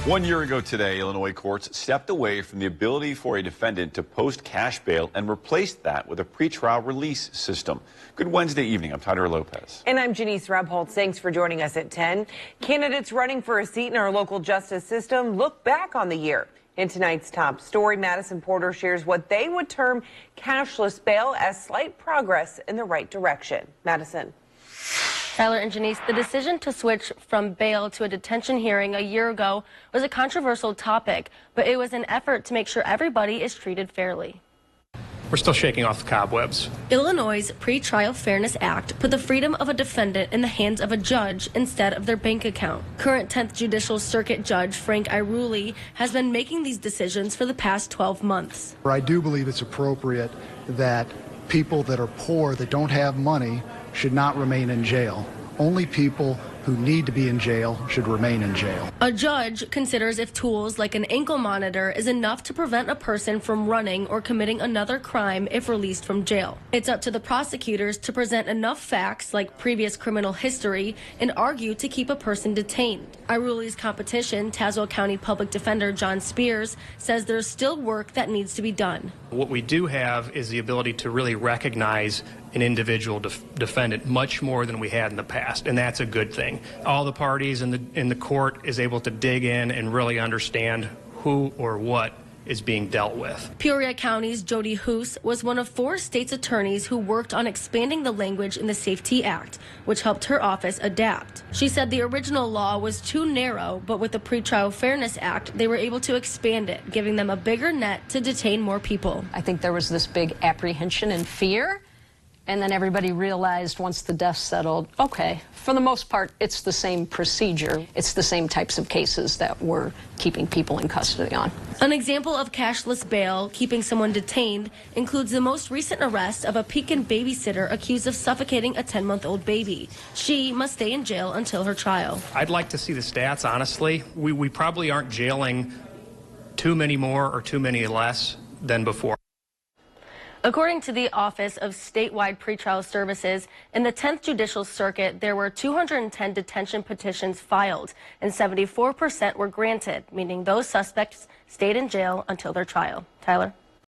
1 year ago today, Illinois courts stepped away from the ability for a defendant to post cash bail and replaced that with a pretrial release system. Good Wednesday evening. I'm Tyler Lopez. And I'm Janice Rebholz. Thanks for joining us at 10. Candidates running for a seat in our local justice system look back on the year. In tonight's top story, Madison Porter shares what they would term cashless bail as slight progress in the right direction. Madison. Tyler and Janice, the decision to switch from bail to a detention hearing a year ago was a controversial topic, but it was an effort to make sure everybody is treated fairly. We're still shaking off the cobwebs. Illinois' Pretrial Fairness Act put the freedom of a defendant in the hands of a judge instead of their bank account. Current 10th Judicial Circuit Judge Frank Iruli has been making these decisions for the past 12 months. I do believe it's appropriate that people that are poor, that don't have money, should not remain in jail. Only people who need to be in jail should remain in jail. A judge considers if tools like an ankle monitor is enough to prevent a person from running or committing another crime if released from jail. It's up to the prosecutors to present enough facts like previous criminal history and argue to keep a person detained. Iruli's competition, Tazewell County Public Defender John Spears, says there's still work that needs to be done. What we do have is the ability to really recognize an individual defendant much more than we had in the past, and that's a good thing. All the parties in the court is able to dig in and really understand who or what is being dealt with. Peoria County's Jody Hoos was one of 4 state's attorneys who worked on expanding the language in the Safety Act, which helped her office adapt. She said the original law was too narrow, but with the Pretrial Fairness Act, they were able to expand it, giving them a bigger net to detain more people. I think there was this big apprehension and fear. And then everybody realized once the dust settled, okay, for the most part, it's the same procedure. It's the same types of cases that we're keeping people in custody on. An example of cashless bail, keeping someone detained, includes the most recent arrest of a Pekin babysitter accused of suffocating a 10-month-old baby. She must stay in jail until her trial. I'd like to see the stats, honestly. We probably aren't jailing too many more or too many less than before. According to the Office of Statewide Pretrial Services, in the 10th Judicial Circuit, there were 210 detention petitions filed, and 74% were granted, meaning those suspects stayed in jail until their trial. Tyler?